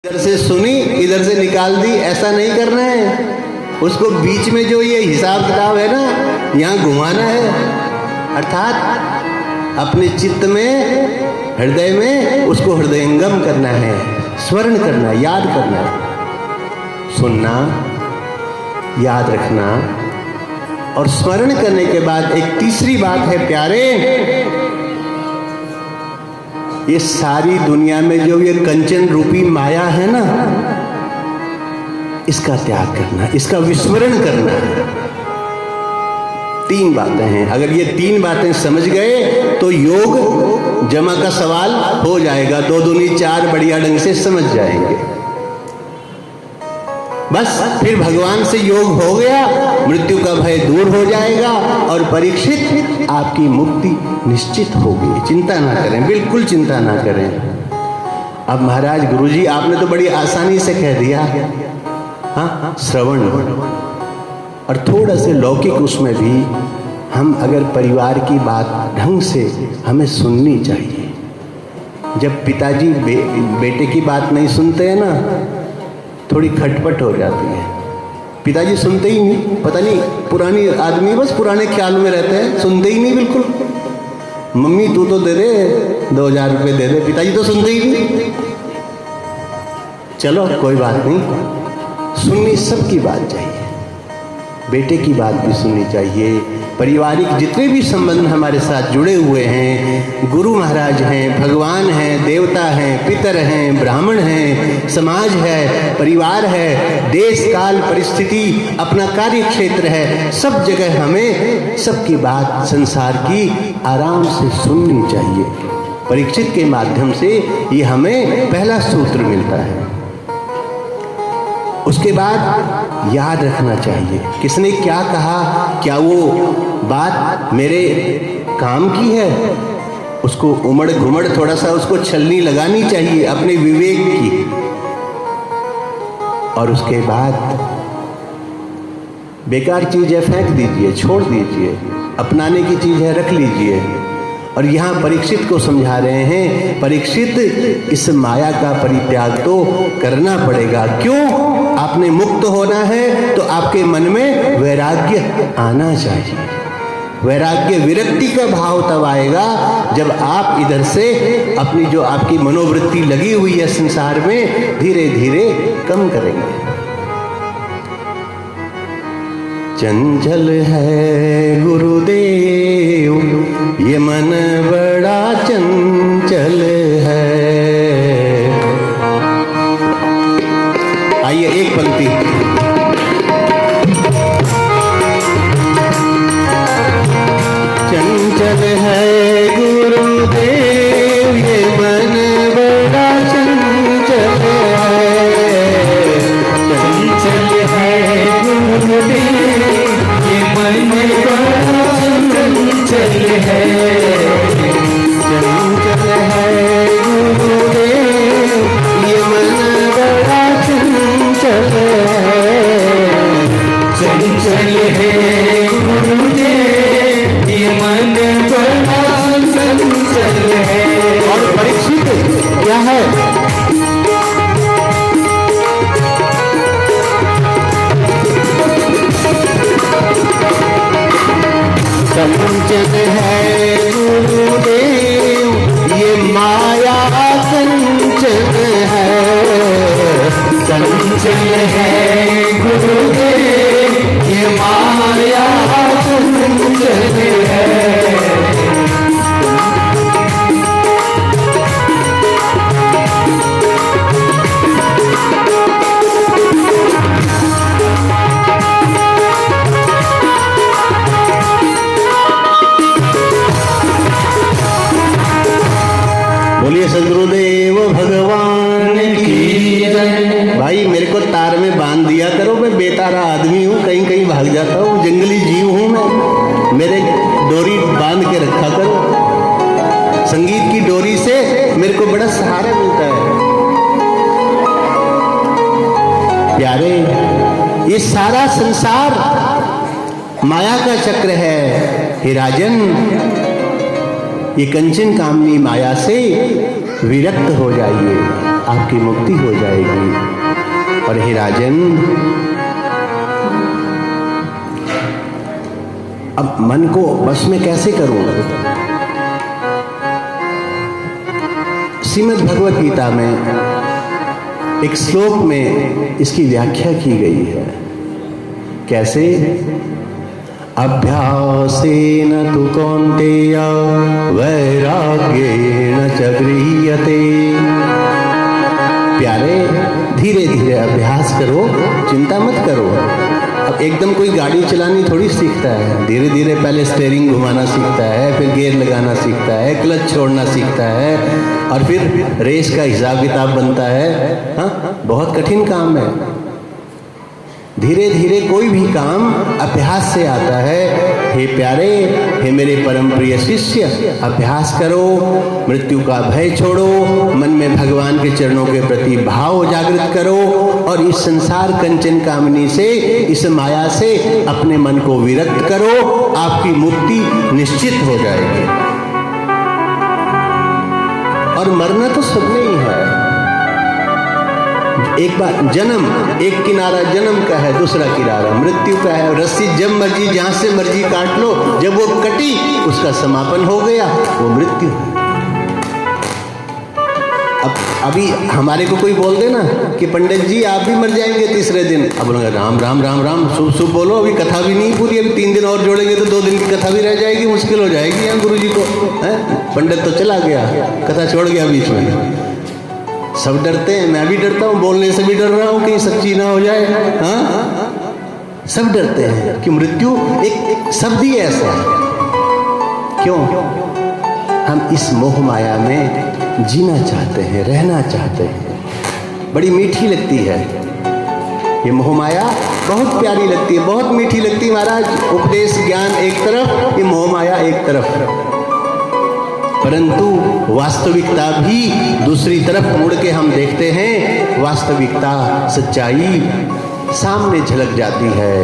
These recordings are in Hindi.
इधर से सुनी इधर से निकाल दी, ऐसा नहीं करना है। उसको बीच में जो ये हिसाब किताब है ना, यहाँ घुमाना है। अर्थात अपने चित्त में, हृदय में उसको हृदयंगम करना है, स्मरण करना, याद करना, सुनना, याद रखना। और स्मरण करने के बाद एक तीसरी बात है प्यारे, ये सारी दुनिया में जो ये कंचन रूपी माया है ना, इसका त्याग करना, इसका विस्मरण करना है। 3 बातें हैं। अगर ये 3 बातें समझ गए तो योग जमा का सवाल हो जाएगा। 2 दूनी 4 बढ़िया ढंग से समझ जाएंगे। बस फिर भगवान से योग हो गया, मृत्यु का भय दूर हो जाएगा और परीक्षित आपकी मुक्ति निश्चित होगी। चिंता ना करें, बिल्कुल चिंता ना करें। अब महाराज गुरुजी आपने तो बड़ी आसानी से कह दिया, हाँ श्रवण, और थोड़ा से लौकिक उसमें भी हम अगर परिवार की बात ढंग से हमें सुननी चाहिए। जब पिताजी बेटे की बात नहीं सुनते हैं ना, थोड़ी खटपट हो जाती है। पिताजी सुनते ही नहीं, पता नहीं पुरानी आदमी बस पुराने ख्याल में रहते हैं, सुनते ही नहीं बिल्कुल। मम्मी तू तो दे दे 2000 रुपये दे दे, पिताजी तो सुनते ही नहीं। चलो कोई बात नहीं, सुननी सबकी बात चाहिए, बेटे की बात भी सुननी चाहिए। पारिवारिक जितने भी संबंध हमारे साथ जुड़े हुए हैं, गुरु महाराज हैं, भगवान हैं, देवता हैं, पितर हैं, ब्राह्मण हैं, समाज है, परिवार है, देश काल परिस्थिति, अपना कार्य क्षेत्र है, सब जगह हमें सबकी बात संसार की आराम से सुननी चाहिए। परीक्षित के माध्यम से ये हमें पहला सूत्र मिलता है। उसके बाद याद रखना चाहिए किसने क्या कहा, क्या वो बात मेरे काम की है। उसको उमड़ घुमड़ थोड़ा सा उसको छलनी लगानी चाहिए अपने विवेक की। और उसके बाद बेकार चीज है फेंक दीजिए, छोड़ दीजिए, अपनाने की चीज है रख लीजिए। और यहाँ परीक्षित को समझा रहे हैं, परीक्षित इस माया का परित्याग तो करना पड़ेगा। क्यों? आपने मुक्त होना है तो आपके मन में वैराग्य आना चाहिए। वैराग्य विरक्ति का भाव तब आएगा जब आप इधर से अपनी जो आपकी मनोवृत्ति लगी हुई है संसार में, धीरे धीरे कम करेंगे। चंचल है गुरुदेव ये मन बड़ा चंचल है। आइए एक पंक्ति। चंचल है गुरुदेव ये मन बड़ा चंचल है। चंचल है गुरुदेव ये मन बड़ा चंचल है। चंचल है गुरुदेव ये मन बड़ा चंचल है। चंचल है गुरुदेव ये मन बड़ा चंचल है। और परीक्षित क्या है? चंचल है गुरुदेव ये माया चंचल है। चंचल है गुरुदेव ये माया चंचल है। बोलिए सद्गुरुदेव भगवान की जय। भाई मेरे को तार में बांध दिया करो, मैं बेतारा आदमी हूँ, कहीं कहीं भाग जाता हूँ, जंगली जीव हूँ मैं, मेरे डोरी बांध के रखा करो। संगीत की डोरी से मेरे को बड़ा सहारा मिलता है। प्यारे, ये सारा संसार माया का चक्र है। हे राजन, ये कंचन कामनी माया से विरक्त हो जाइए, आपकी मुक्ति हो जाएगी। राजन, अब मन को वश में कैसे करूं? श्रीमद् भगवत गीता में एक श्लोक में इसकी व्याख्या की गई है। कैसे? अभ्यासेन तु कौन्तेय वैराग्येण च गृह्यते। प्यारे, धीरे धीरे अभ्यास करो, चिंता मत करो। अब एकदम कोई गाड़ी चलानी थोड़ी सीखता है, धीरे धीरे पहले स्टीयरिंग घुमाना सीखता है, फिर गियर लगाना सीखता है, क्लच छोड़ना सीखता है, और फिर रेस का हिसाब किताब बनता है। हाँ, बहुत कठिन काम है। धीरे धीरे कोई भी काम अभ्यास से आता है। हे प्यारे, हे मेरे परम प्रिय शिष्य, अभ्यास करो, मृत्यु का भय छोड़ो, मन में भगवान के चरणों के प्रति भाव जागृत करो, और इस संसार कंचन कामनी से, इस माया से अपने मन को विरक्त करो। आपकी मुक्ति निश्चित हो जाएगी। और मरना तो सबने ही है। एक बार जन्म, एक किनारा जन्म का है, दूसरा किनारा मृत्यु का है। रस्सी जब मर्जी जहां से मर्जी काट लो, जब वो कटी उसका समापन हो गया, वो मृत्यु है। अब अभी हमारे को कोई बोल देना कि पंडित जी आप भी मर जाएंगे तीसरे दिन, अब बोलेंगे राम राम राम राम, शुभ शुभ बोलो, अभी कथा भी नहीं पूरी, अभी 3 दिन और जोड़ेंगे तो 2 दिन की कथा भी रह जाएगी, मुश्किल हो जाएगी यहाँ गुरु जी को। पंडित तो चला गया, कथा छोड़ गया बीच में। सब डरते हैं, मैं भी डरता हूँ, बोलने से भी डर रहा हूँ कहीं सच्ची ना हो जाए। हाँ, सब डरते हैं कि मृत्यु एक शब्द ही ऐसा है। क्यों? हम इस मोह माया में जीना चाहते हैं, रहना चाहते हैं। बड़ी मीठी लगती है ये मोह माया, बहुत प्यारी लगती है, बहुत मीठी लगती है महाराज। उपदेश ज्ञान एक तरफ, ये मोह माया एक तरफ, परंतु वास्तविकता भी दूसरी तरफ मुड़ के हम देखते हैं। वास्तविकता, सच्चाई सामने झलक जाती है।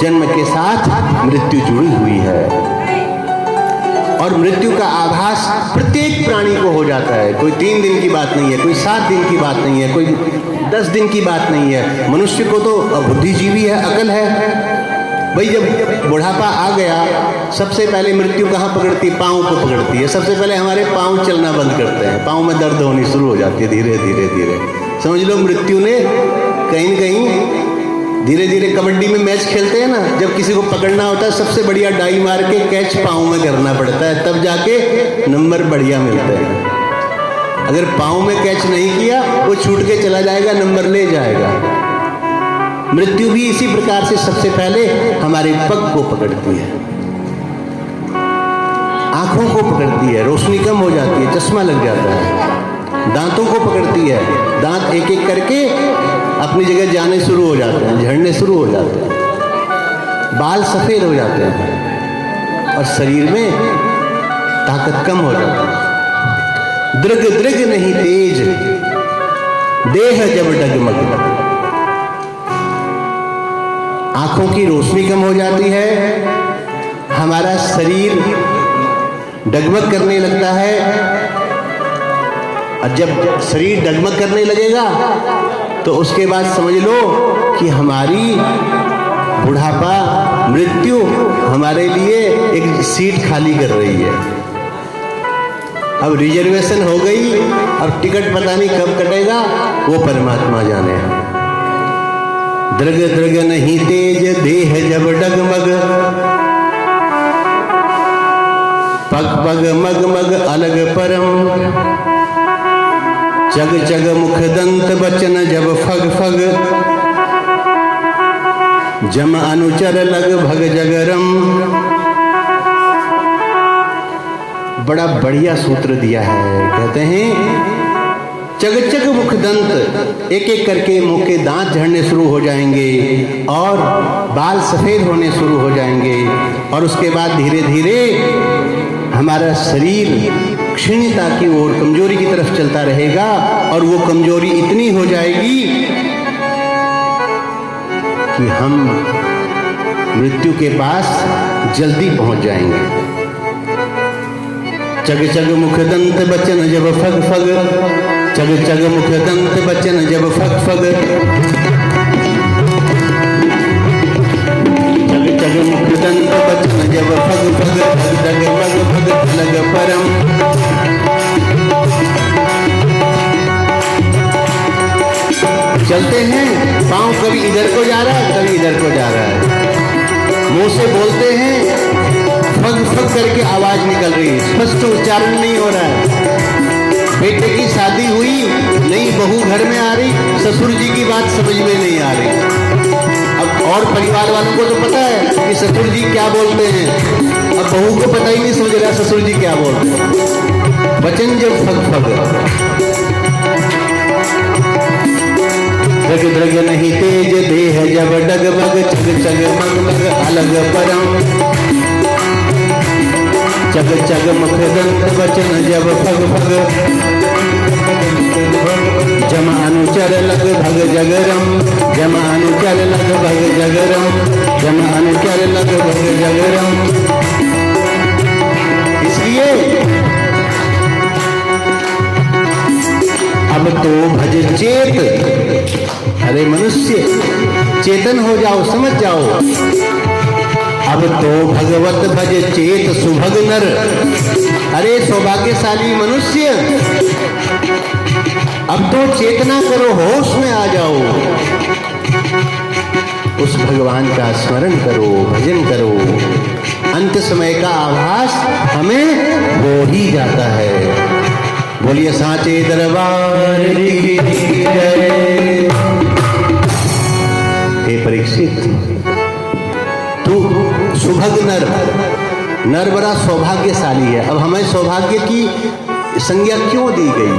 जन्म के साथ मृत्यु जुड़ी हुई है, और मृत्यु का आभास प्रत्येक प्राणी को हो जाता है। कोई 3 दिन की बात नहीं है, कोई 7 दिन की बात नहीं है, कोई 10 दिन की बात नहीं है। मनुष्य को तो बुद्धिजीवी है, अकल है भाई। जब बुढ़ापा आ गया, सबसे पहले मृत्यु कहाँ पकड़ती है? पाँव को पकड़ती है। सबसे पहले हमारे पाँव चलना बंद करते हैं, पाँव में दर्द होनी शुरू हो जाती है धीरे धीरे धीरे। समझ लो मृत्यु ने कहीं न कहीं धीरे धीरे, कबड्डी में मैच खेलते हैं ना, जब किसी को पकड़ना होता है सबसे बढ़िया डाई मार के कैच पाँव में करना पड़ता है, तब जाके नंबर बढ़िया मिलते हैं। अगर पाँव में कैच नहीं किया, वो छूट के चला जाएगा, नंबर ले जाएगा। मृत्यु भी इसी प्रकार से सबसे पहले हमारे पग को पकड़ती है, आंखों को पकड़ती है, रोशनी कम हो जाती है, चश्मा लग जाता है। दांतों को पकड़ती है, दांत एक एक करके अपनी जगह जाने शुरू हो जाते हैं, झड़ने शुरू हो जाते हैं, बाल सफेद हो जाते हैं, और शरीर में ताकत कम हो जाती है। दृग दृग नहीं तेज, देह जब डगमग। आंखों की रोशनी कम हो जाती है, हमारा शरीर डगमग करने लगता है, और जब शरीर डगमग करने लगेगा तो उसके बाद समझ लो कि हमारी बुढ़ापा, मृत्यु हमारे लिए एक सीट खाली कर रही है। अब रिजर्वेशन हो गई, अब टिकट पता नहीं कब कटेगा, वो परमात्मा जाने। दृग दृग नहीं तेज, देह जब डगमग, पग पग मग मग अलग परम, जग जग मुख दंत बचन जब फग फग, जम अनुचर लग भग जगरम। बड़ा बढ़िया सूत्र दिया है। कहते हैं चग चग मुख दंत, एक एक करके मुंह के दांत झड़ने शुरू हो जाएंगे और बाल सफेद होने शुरू हो जाएंगे, और उसके बाद धीरे धीरे हमारा शरीर क्षीणता की ओर, कमजोरी की तरफ चलता रहेगा, और वो कमजोरी इतनी हो जाएगी कि हम मृत्यु के पास जल्दी पहुंच जाएंगे। चग चग मुख दंत बचन जब फग फग, चग चग मुख दंत बचन जब फग फग, चग चग मुख दंत बचन जब फग फग, धग धग मग भग लग परम। चलते हैं, पांव कभी इधर को जा रहा है, कभी इधर को जा रहा है। मुंह से बोलते हैं, फग फग करके आवाज निकल रही है, स्पष्ट उच्चारण नहीं हो रहा है। बेटे की शादी हुई, नई बहू घर में आ रही, ससुर जी की बात समझ में नहीं आ रही। अब और परिवार वालों को तो पता है कि ससुर जी क्या बोलते हैं, अब बहू को पता ही नहीं समझ रहा ससुर जी क्या बोलते हैं। वचन जब फग फग, धग धग नहीं तेज देह जब डगमग, चग चग मग मग अलग परम। चग चग मुख दंत बचन जब फग फग, जम अनुचर लग भग जगरम, जम अनुचर लग भग जगरम, जम अनुचर लग भग जगरम। इसलिए अब तो भज चेत, अरे मनुष्य चेतन हो जाओ, समझ जाओ। अब तो भगवत भज चेत सुभग नर, अरे सौभाग्यशाली मनुष्य अब तो चेतना करो, होश में आ जाओ, उस भगवान का स्मरण करो, भजन करो। अंत समय का आभास हमें हो ही जाता है। बोलिए सांचे दरबार की जय। हे परीक्षित, तू सुभग नर, नर बड़ा सौभाग्यशाली है। अब हमें सौभाग्य की संज्ञा क्यों दी गई?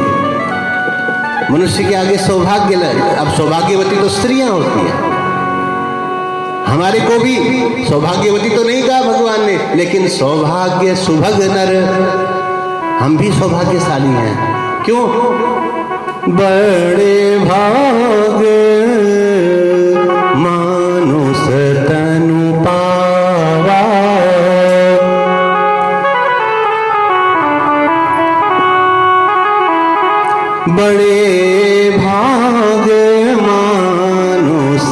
मनुष्य के आगे सौभाग्य, अब सौभाग्यवती तो स्त्रियां होती हैं। हमारे को भी सौभाग्यवती तो नहीं कहा भगवान ने, लेकिन सौभाग्य सुभग नर, हम भी सौभाग्यशाली हैं। क्यों? बड़े भाग मानुष तनु पावा, बड़े भाग मानुष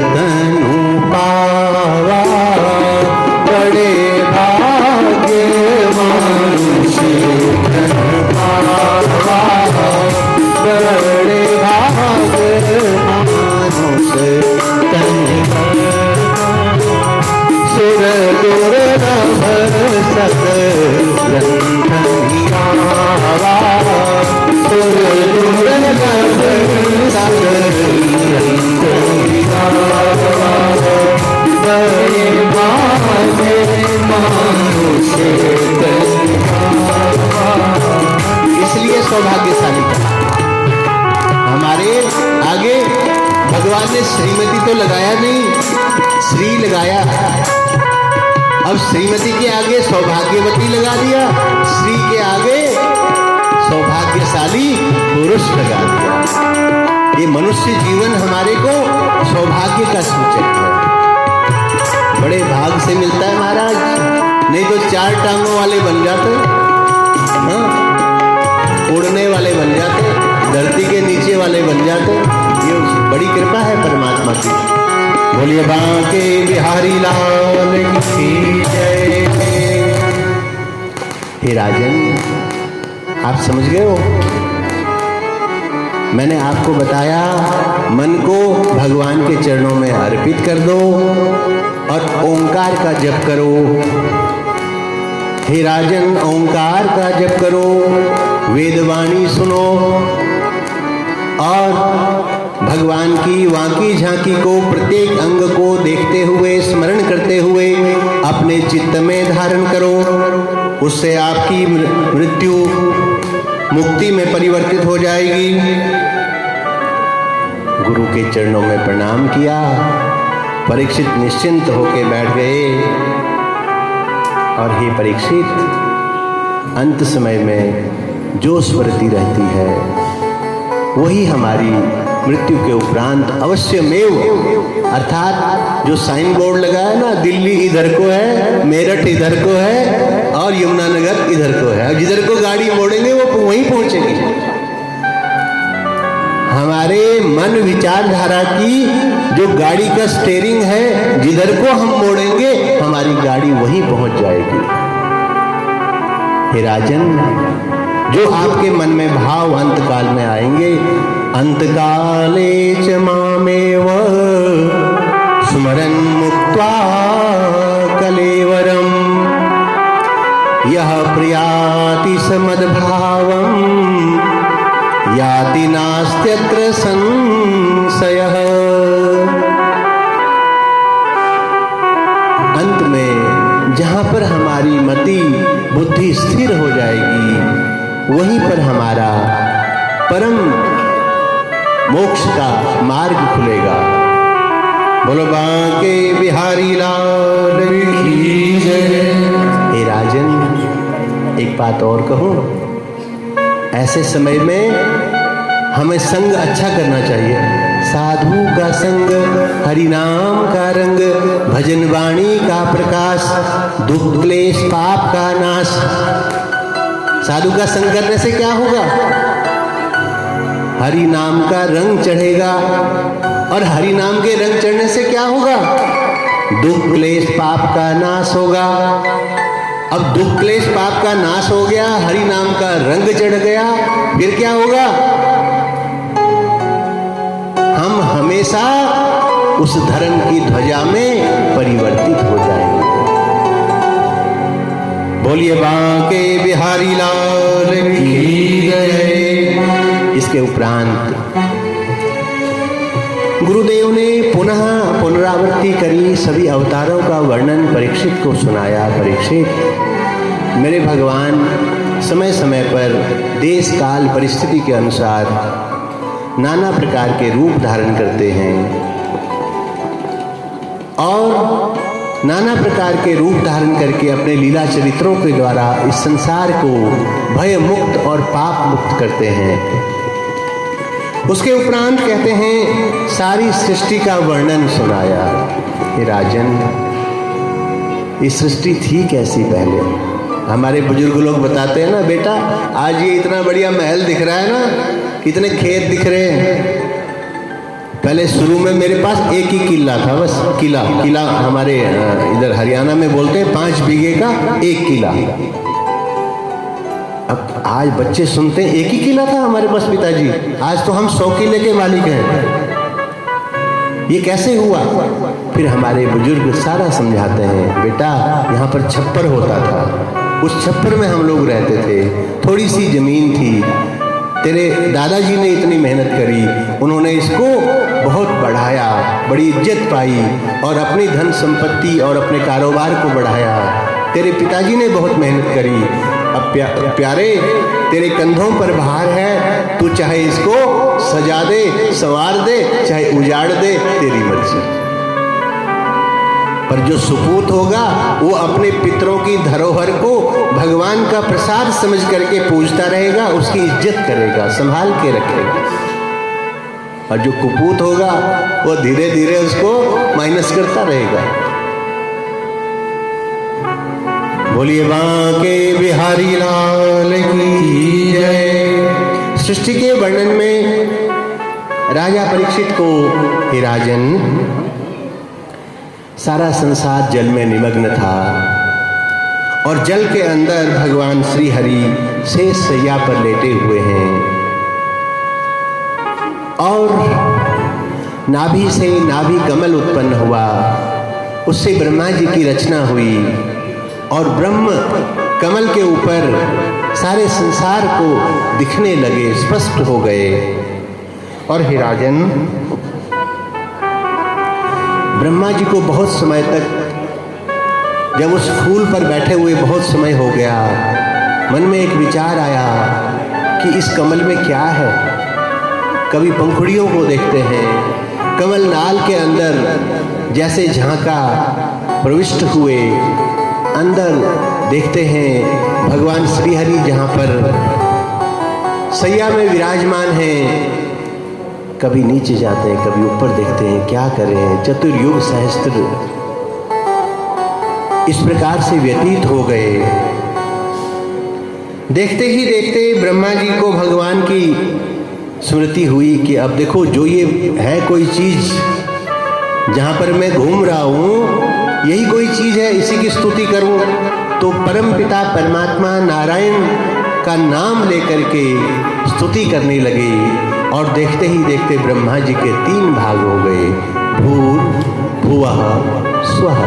तनु पावा, बड़े भाग मानुष तनु पावा, बड़े भाग मानुष तनु सुर दुर्लभ सत ग्रंथ आवा, सुर दुर्लभ सत ग्रंथ आवा, बड़े भाग मानुष तनु पावा। इसलिए सौभाग्यशाली हमारे आगे भगवान ने श्रीमती तो लगाया नहीं, श्री लगाया। अब श्रीमती के आगे सौभाग्यवती लगा दिया, श्री के आगे सौभाग्यशाली पुरुष लगा दिया। ये मनुष्य जीवन हमारे को सौभाग्य का सूचक है। बड़े भाग से मिलता है महाराज, नहीं तो चार टांगों वाले बन जाते, हाँ, उड़ने वाले बन जाते, धरती के नीचे वाले बन जाते। ये बड़ी कृपा है परमात्मा की। बोलिए बांके बिहारी लाल की जय। हे राजन, आप समझ गए हो? मैंने आपको बताया, मन को भगवान के चरणों में अर्पित कर दो और ओंकार का जप करो। हे राजन, ओंकार का जप करो, वेदवाणी सुनो और भगवान की वाकी झांकी को, प्रत्येक अंग को देखते हुए, स्मरण करते हुए अपने चित्त में धारण करो। उससे आपकी मृत्यु मुक्ति में परिवर्तित हो जाएगी। गुरु के चरणों में प्रणाम किया, परीक्षित निश्चिंत होकर बैठ गए। और हे परीक्षित, अंत समय में जो स्मृति रहती है वही हमारी मृत्यु के उपरांत अवश्यमेव, अर्थात जो साइन बोर्ड लगा है ना, दिल्ली इधर को है, मेरठ इधर को है और यमुनानगर इधर को है, जिधर को गाड़ी मोड़ेंगे वो वहीं पहुंचेगी। हमारे मन विचारधारा की जो गाड़ी का स्टीयरिंग है, जिधर को हम मोड़ेंगे हमारी गाड़ी वहीं पहुंच जाएगी। हे राजन, जो आपके मन में भाव अंतकाल में आएंगे, अंतकाले च मामेव स्मरन् मुक्त्वा कलेवरम यह प्रियाति समद्भावम याति नास्त्यत्र संशयः। अंत में जहां पर हमारी मति बुद्धि स्थिर हो जाएगी, वहीं पर हमारा परम मोक्ष का मार्ग खुलेगा। बोलो बांके बिहारी लाल की जय। हे राजन, एक बात और कहूं, ऐसे समय में हमें संग अच्छा करना चाहिए। साधु का संग, हरि नाम का रंग, भजन वाणी का प्रकाश, दुख क्लेश पाप का नाश। साधु का संग करने से क्या होगा? हरि नाम का रंग चढ़ेगा, और हरि नाम के रंग चढ़ने से क्या होगा? दुख क्लेश पाप का नाश होगा। अब दुख क्लेश पाप का नाश हो गया, हरि नाम का रंग चढ़ गया, फिर क्या होगा? हम हमेशा उस धर्म की ध्वजा में परिवर्तित हो जाएंगे। बोलिए बांके बिहारी लाल की जय। इसके उपरांत गुरुदेव ने पुनः पुनरावृत्ति करी, सभी अवतारों का वर्णन परीक्षित को सुनाया। परीक्षित, मेरे भगवान समय समय पर देश काल परिस्थिति के अनुसार नाना प्रकार के रूप धारण करते हैं, और नाना प्रकार के रूप धारण करके अपने लीला चरित्रों के द्वारा इस संसार को भय मुक्त और पाप मुक्त करते हैं। उसके उपरांत कहते हैं सारी सृष्टि का वर्णन सुनाया। हे राजन, ये सृष्टि थी कैसी पहले? हमारे बुजुर्ग लोग बताते हैं ना, बेटा आज ये इतना बढ़िया महल दिख रहा है ना, कितने खेत दिख रहे हैं। पहले शुरू में मेरे पास एक ही किला था, बस किला हमारे इधर हरियाणा में बोलते हैं 5 बीघे का एक किला। अब आज बच्चे सुनते हैं एक ही किला था हमारे पास पिताजी, आज तो हम 100 किले के मालिक हैं। ये कैसे हुआ? फिर हमारे बुजुर्ग सारा समझाते हैं, बेटा यहाँ पर छप्पर होता था, उस छप्पर में हम लोग रहते थे, थोड़ी सी जमीन थी, तेरे दादाजी ने इतनी मेहनत करी, उन्होंने इसको बहुत बढ़ाया, बड़ी इज्जत पाई और अपनी धन संपत्ति और अपने कारोबार को बढ़ाया। तेरे पिताजी ने बहुत मेहनत करी। अब प्यारे, तेरे कंधों पर भार है, तू चाहे इसको सजा दे, संवार दे, चाहे उजाड़ दे, तेरी मर्जी। पर जो सुपूत होगा वो अपने पितरों की धरोहर को भगवान का प्रसाद समझ करके पूजता रहेगा, उसकी इज्जत करेगा, संभाल के रखेगा। और जो कुपूत होगा वो धीरे धीरे उसको माइनस करता रहेगा। बोलिए बांके बिहारी लाल की जय। सृष्टि के वर्णन में राजा परीक्षित को, हे राजन, सारा संसार जल में निमग्न था और जल के अंदर भगवान श्री हरि शेष शैया पर लेटे हुए हैं, और नाभि से नाभि कमल उत्पन्न हुआ, उससे ब्रह्मा जी की रचना हुई और ब्रह्म कमल के ऊपर सारे संसार को दिखने लगे, स्पष्ट हो गए। और हे राजन, ब्रह्मा जी को बहुत समय तक जब उस फूल पर बैठे हुए बहुत समय हो गया, मन में एक विचार आया कि इस कमल में क्या है। कभी पंखुड़ियों को देखते हैं, कमल नाल के अंदर जैसे झांका प्रविष्ट हुए, अंदर देखते हैं भगवान श्री हरि जहाँ पर शैया में विराजमान हैं। कभी नीचे जाते हैं, कभी ऊपर देखते हैं, क्या करें, चतुर्युग सहस्त्र इस प्रकार से व्यतीत हो गए। देखते ही देखते ब्रह्मा जी को भगवान की स्मृति हुई कि अब देखो जो ये है कोई चीज जहां पर मैं घूम रहा हूं, यही कोई चीज है, इसी की स्तुति करूं। तो परम पिता परमात्मा नारायण का नाम लेकर के स्तुति करने लगे और देखते ही देखते ब्रह्मा जी के 3 भाग हो गए, भूर भुवः स्वः।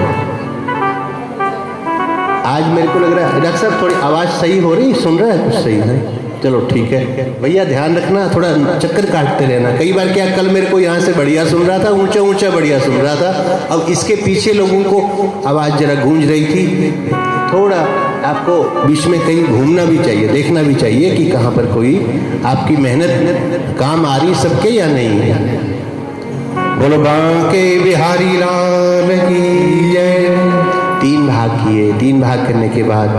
आज मेरे को लग रहा है डॉक्टर साहब थोड़ी आवाज सही हो रही, सुन रहा है कुछ सही है? चलो ठीक है भैया, ध्यान रखना, थोड़ा चक्कर काटते रहना। कई बार क्या, कल मेरे को यहाँ से बढ़िया सुन रहा था, ऊंचा ऊंचा बढ़िया सुन रहा था, अब इसके पीछे लोगों को आवाज़ जरा गूंज रही थी। थोड़ा आपको बीच में कहीं घूमना भी चाहिए, देखना भी चाहिए कि कहाँ पर कोई आपकी मेहनत काम आ रही सबके या नहीं। बोलो बांके बिहारी लाल की जय। 3 भाग किए। 3 भाग करने के बाद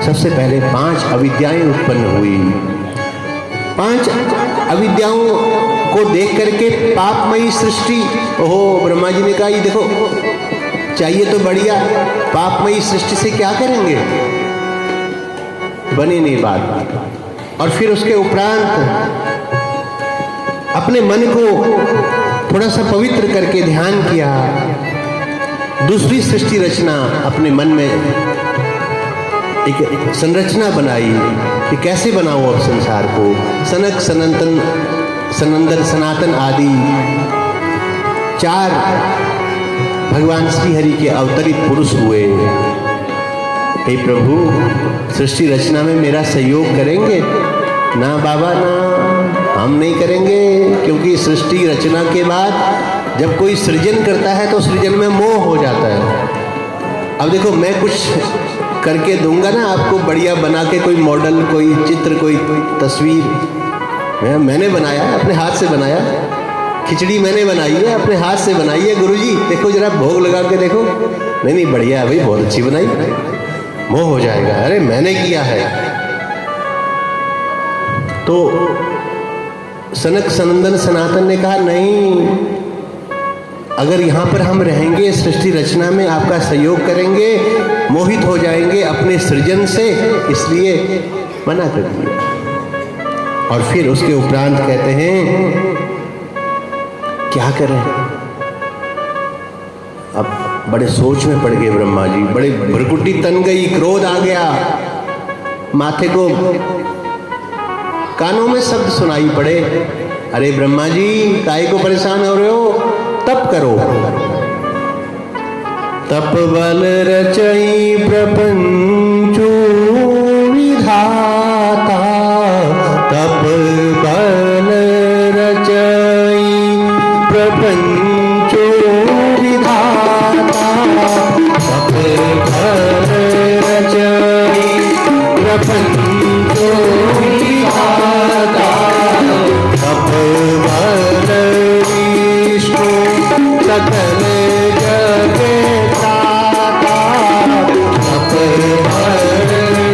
सबसे पहले 5 अविद्याएं उत्पन्न हुई। 5 अविद्याओं को देख करके पापमयी सृष्टि, ओहो ब्रह्मा जी ने कहा ये देखो चाहिए तो बढ़िया, पापमयी सृष्टि से क्या करेंगे, बनी नहीं बात। और फिर उसके उपरांत अपने मन को थोड़ा सा पवित्र करके ध्यान किया, दूसरी सृष्टि रचना अपने मन में एक संरचना बनाई कि कैसे बनाओ अब संसार को। सनक सनंदन सनातन आदि 4 भगवान श्री हरि के अवतरित पुरुष हुए। हे प्रभु, सृष्टि रचना में मेरा सहयोग करेंगे? ना बाबा ना, हम नहीं करेंगे, क्योंकि सृष्टि रचना के बाद जब कोई सृजन करता है तो सृजन में मोह हो जाता है। अब देखो मैं कुछ करके दूंगा ना आपको, बढ़िया बना के, कोई मॉडल, कोई चित्र, कोई तस्वीर मैंने बनाया, अपने हाथ से बनाया, खिचड़ी मैंने बनाई है, अपने हाथ से बनाई है। गुरुजी देखो जरा भोग लगा के देखो, नहीं बढ़िया है भाई, बहुत अच्छी बनाई। मोह हो जाएगा, अरे मैंने किया है। तो सनक सनंदन सनातन ने कहा नहीं, अगर यहाँ पर हम रहेंगे सृष्टि रचना में, आपका सहयोग करेंगे, मोहित हो जाएंगे अपने सृजन से, इसलिए मना कर दिया। और फिर उसके उपरांत कहते हैं क्या करें। अब बड़े सोच में पड़ गए ब्रह्मा जी, बड़े भ्रकुटी तन गई, क्रोध आ गया, माथे को कानों में शब्द सुनाई पड़े, अरे ब्रह्मा जी काहे को परेशान हो रहे हो, तप करो। तप बल रचई प्रपंचो विधाता, तप बल रचई प्रपंचो विधाता, तप बल रचई प्रपंचो विधाता, तप बल सकल जग त्राता, तप बल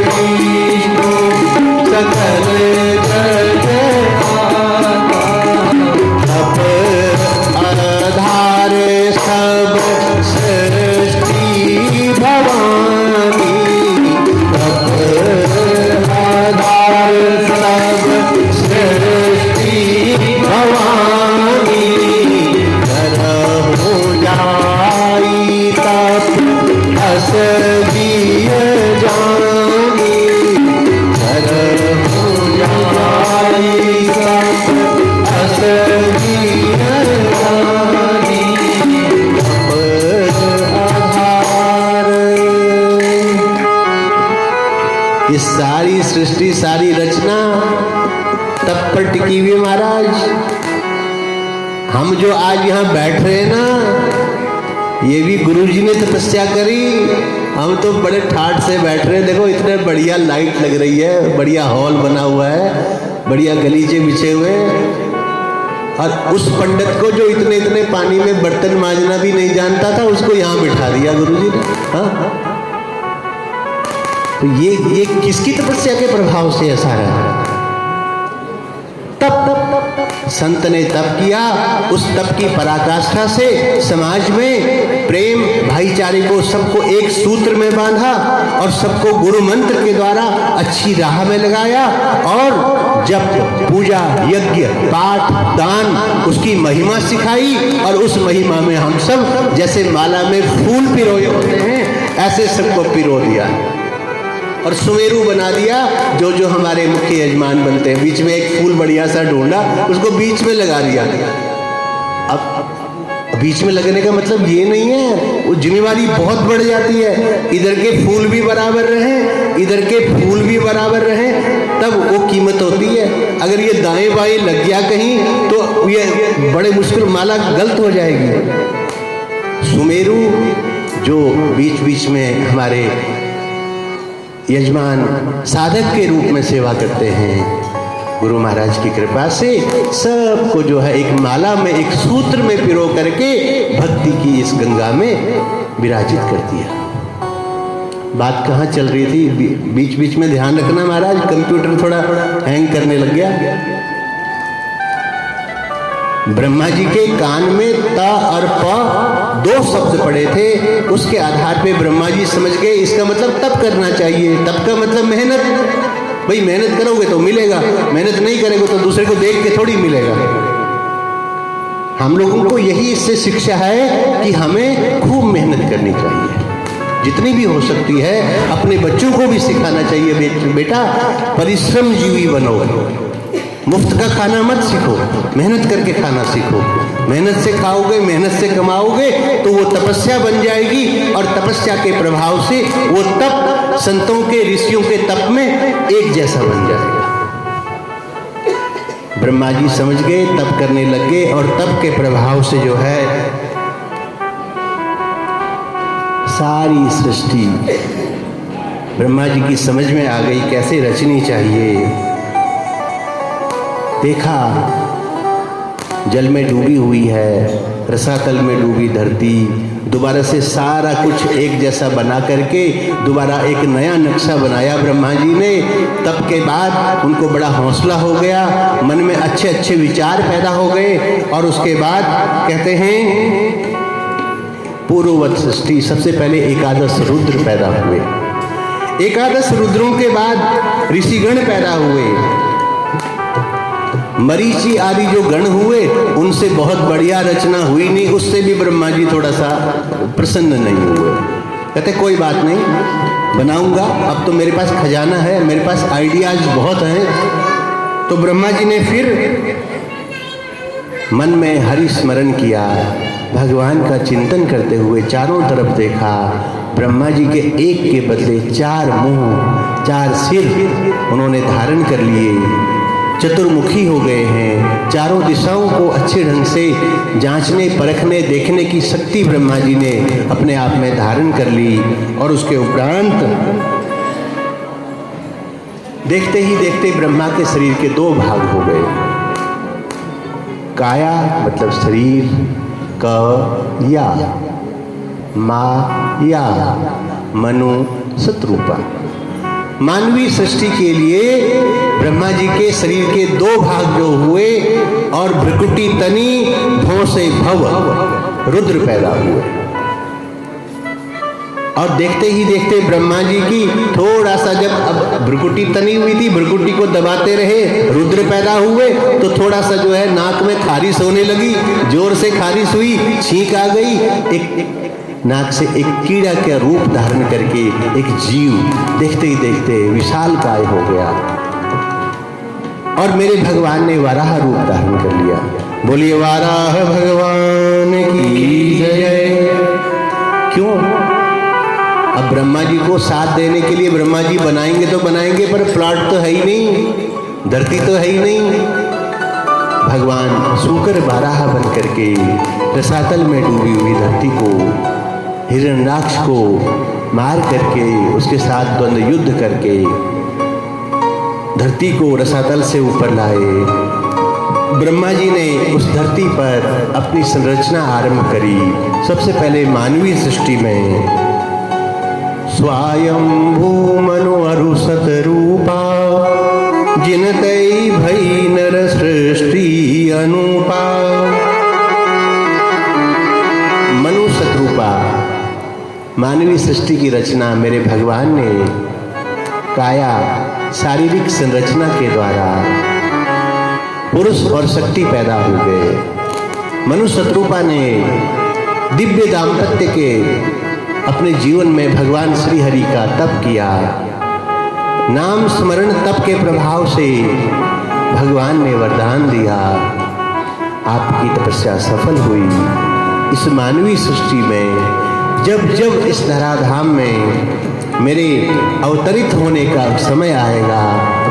विष्णु सकल जग त्राता, तप आधार सब सृष्टि भवानी, तप आधार सब सृष्टि भवानी, अस दिय जानी, हो जाई अस दिय जानी, आधार। ये सारी सृष्टि, सारी रचना तब पर टिकी हुई महाराज। हम जो आज यहाँ बैठ रहे हैं ना, ये भी गुरुजी ने तपस्या करी, हम तो बड़े ठाठ से बैठ रहे हैं। देखो इतने बढ़िया लाइट लग रही है, बढ़िया हॉल बना हुआ है, बढ़िया गलीचे बिछे हुए, और उस पंडित को जो इतने इतने पानी में बर्तन मांजना भी नहीं जानता था, उसको यहाँ बिठा दिया गुरुजी ने। हाँ, तो ये किसकी तपस्या के प्रभाव से ऐसा है? तप संत ने तप किया, उस तप की पराकाष्ठा से समाज में प्रेम भाई भाईचारे को, सबको एक सूत्र में बांधा और सबको गुरु मंत्र के द्वारा अच्छी राह में लगाया। और जब पूजा, यज्ञ, पाठ, दान, उसकी महिमा सिखाई और उस महिमा में हम सब जैसे माला में फूल पिरोए होते हैं ऐसे सबको पिरो दिया और सुमेरु बना दिया। जो जो हमारे मुख्य यजमान बनते हैं, बीच में एक फूल बढ़िया सा ढूंढा, उसको बीच में लगा दिया। अब बीच में लगने का मतलब ये नहीं है, वो जिम्मेवारी बहुत बढ़ जाती है। इधर के फूल भी बराबर रहे, इधर के फूल भी बराबर रहे, तब वो कीमत होती है। अगर ये दाएं बाएं लग गया कहीं तो ये बड़े मुश्किल, माला गलत हो जाएगी। सुमेरु जो बीच बीच में हमारे यजमान साधक के रूप में सेवा करते हैं, गुरु महाराज की कृपा से सबको जो है एक माला में, एक सूत्र में पिरो करके भक्ति की इस गंगा में विराजित कर दिया। बात कहाँ चल रही थी? बीच बीच में ध्यान रखना महाराज, कंप्यूटर थोड़ा हैंग करने लग गया। ब्रह्मा जी के कान में त और प 2 शब्द पड़े थे, उसके आधार पे ब्रह्मा जी समझ गए इसका मतलब तप करना चाहिए। तप का मतलब मेहनत। भाई मेहनत करोगे तो मिलेगा, मेहनत नहीं करेंगे तो दूसरे को देख के थोड़ी मिलेगा। हम लोगों को यही इससे शिक्षा है कि हमें खूब मेहनत करनी चाहिए, जितनी भी हो सकती है। अपने बच्चों को भी सिखाना चाहिए, बेटा परिश्रम जीवी बनो, मुफ्त का खाना मत सीखो, मेहनत करके खाना सीखो। मेहनत से खाओगे, मेहनत से कमाओगे तो वो तपस्या बन जाएगी और तपस्या के प्रभाव से वो तप संतों के, ऋषियों के तप में एक जैसा बन जाएगा। ब्रह्मा जी समझ गए, तप करने लग गए और तप के प्रभाव से जो है सारी सृष्टि ब्रह्मा जी की समझ में आ गई कैसे रचनी चाहिए। देखा जल में डूबी हुई है, रसातल में डूबी धरती, दोबारा से सारा कुछ एक जैसा बना करके दोबारा एक नया नक्शा बनाया ब्रह्मा जी ने। तब के बाद उनको बड़ा हौसला हो गया, मन में अच्छे अच्छे विचार पैदा हो गए और उसके बाद कहते हैं पूर्ववत सृष्टि। सबसे पहले एकादश रुद्र पैदा हुए, एकादश रुद्रों के बाद ऋषिगण पैदा हुए, मरीचि आदि जो गण हुए, उनसे बहुत बढ़िया रचना हुई नहीं, उससे भी ब्रह्मा जी थोड़ा सा प्रसन्न नहीं हुए। कहते कोई बात नहीं, बनाऊंगा, अब तो मेरे पास खजाना है, मेरे पास आइडियाज बहुत हैं। तो ब्रह्मा जी ने फिर मन में हरि स्मरण किया, भगवान का चिंतन करते हुए चारों तरफ देखा। ब्रह्मा जी के एक के बदले 4 मुंह, 4 सिर उन्होंने धारण कर लिए, चतुर्मुखी हो गए हैं। चारों दिशाओं को अच्छे ढंग से जांचने, परखने, देखने की शक्ति ब्रह्मा जी ने अपने आप में धारण कर ली। और उसके उपरांत देखते ही देखते ब्रह्मा के शरीर के 2 भाग हो गए। काया मतलब शरीर, कया माया, मनु शत्रुपा। मानवीय सृष्टि के लिए ब्रह्मा जी के शरीर के 2 भाग जो हुए और भ्रकुटी तनी भों से भव रुद्र पैदा हुए। और देखते ही देखते ब्रह्मा जी की थोड़ा सा, जब अब भ्रकुटी तनी हुई थी, भ्रकुटी को दबाते रहे, रुद्र पैदा हुए, तो थोड़ा सा जो है नाक में खारिश होने लगी, जोर से खारिश हुई, छींक आ गई, एक नाक से एक कीड़ा का रूप धारण करके एक जीव देखते ही देखते विशाल काय हो गया और मेरे भगवान ने वाराह रूप धारण कर लिया। बोलिए वाराह भगवान की जय। क्यों? अब ब्रह्मा जी को साथ देने के लिए ब्रह्मा जी बनाएंगे तो बनाएंगे, पर प्लॉट तो है ही नहीं, धरती तो है ही नहीं। भगवान सूकर वाराह बन करके रसातल में डूबी हुई धरती को, हिरण्याक्ष को मार करके, उसके साथ द्वंद्व युद्ध करके धरती को रसातल से ऊपर लाए। ब्रह्मा जी ने उस धरती पर अपनी संरचना आरंभ करी। सबसे पहले मानवीय सृष्टि में स्वायंभू मनु अरुसत रूपा, जिनतई भई नर सृष्टि अनुपा। मनु शत्रुपा मानवीय सृष्टि की रचना मेरे भगवान ने काया शारीरिक संरचना के द्वारा पुरुष और शक्ति पैदा हो गए। मनु शत्रुपा ने दिव्य दाम्पत्य के अपने जीवन में भगवान श्री हरि का तप किया। नाम स्मरण तप के प्रभाव से भगवान ने वरदान दिया, आपकी तपस्या सफल हुई। इस मानवीय सृष्टि में जब जब इस धराधाम में मेरे अवतरित होने का समय आएगा,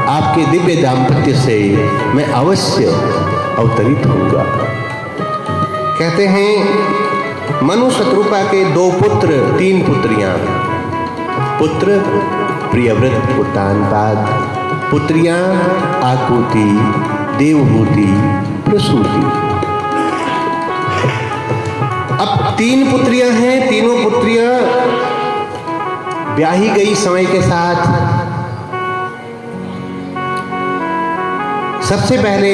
आपके दिव्य दाम्पत्य से मैं अवश्य अवतरित होऊंगा। कहते हैं मनु शत्रुपा के 2 पुत्र 3 पुत्रियां। पुत्र प्रियव्रत उत्तानपाद, पुत्रियां आकुति, देवहूति, प्रसूति। अब 3 पुत्रियां हैं, तीनों पुत्रियां ब्याही गई समय के साथ। सबसे पहले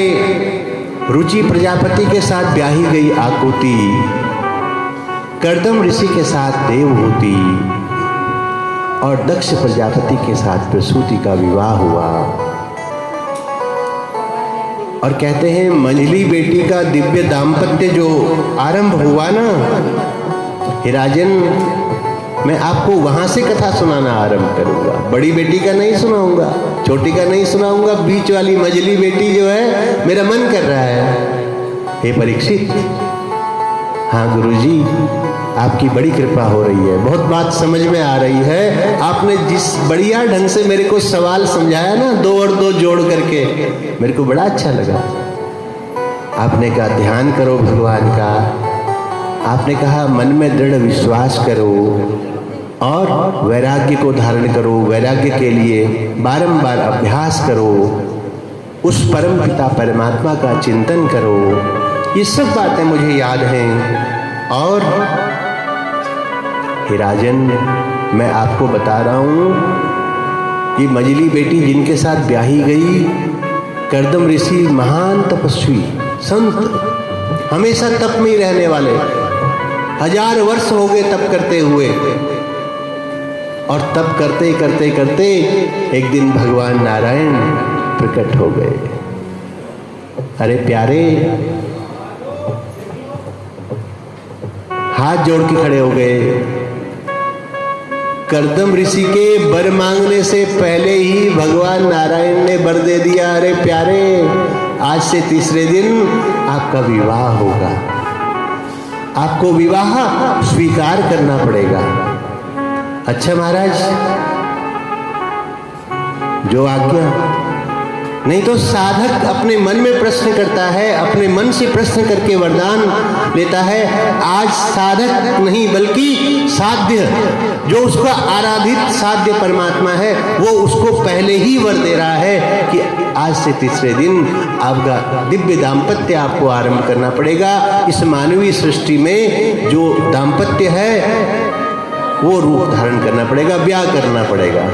रुचि प्रजापति के साथ ब्याही गई आकुति, कर्दम ऋषि के साथ देवहूति और दक्ष प्रजापति के साथ प्रसूति का विवाह हुआ। और कहते हैं मंझली बेटी का दिव्य दाम्पत्य जो आरंभ हुआ ना, हे राजन, मैं आपको वहां से कथा सुनाना आरंभ करूंगा। बड़ी बेटी का नहीं सुनाऊंगा, छोटी का नहीं सुनाऊंगा, बीच वाली मंझली बेटी जो है मेरा मन कर रहा है। हे परीक्षित, हाँ गुरुजी, आपकी बड़ी कृपा हो रही है, बहुत बात समझ में आ रही है। आपने जिस बढ़िया ढंग से मेरे को सवाल समझाया ना, 2 और 2 जोड़ करके, मेरे को बड़ा अच्छा लगा। आपने कहा ध्यान करो भगवान का, आपने कहा मन में दृढ़ विश्वास करो और वैराग्य को धारण करो, वैराग्य के लिए बारंबार अभ्यास करो, उस परम पिता परमात्मा का चिंतन करो। ये सब बातें मुझे याद हैं। और हे राजन, मैं आपको बता रहा हूं, ये मंझली बेटी जिनके साथ ब्याही गई, कर्दम ऋषि महान तपस्वी संत, हमेशा तप में ही रहने वाले, 1000 वर्ष हो गए तप करते हुए। और तप करते करते करते एक दिन भगवान नारायण प्रकट हो गए। अरे प्यारे, हाथ जोड़ के खड़े हो गए। कर्दम ऋषि के वर मांगने से पहले ही भगवान नारायण ने वर दे दिया। अरे प्यारे, आज से तीसरे दिन आपका विवाह होगा, आपको विवाह स्वीकार करना पड़ेगा। अच्छा महाराज, जो आज्ञा। नहीं तो साधक अपने मन में प्रश्न करता है, अपने मन से प्रश्न करके वरदान लेता है। आज साधक नहीं बल्कि साध्य, जो उसका आराधित साध्य परमात्मा है, वो उसको पहले ही वर दे रहा है कि आज से तीसरे दिन आपका दिव्य दाम्पत्य आपको आरंभ करना पड़ेगा। इस मानवीय सृष्टि में जो दाम्पत्य है वो रूप धारण करना पड़ेगा, ब्याह करना पड़ेगा।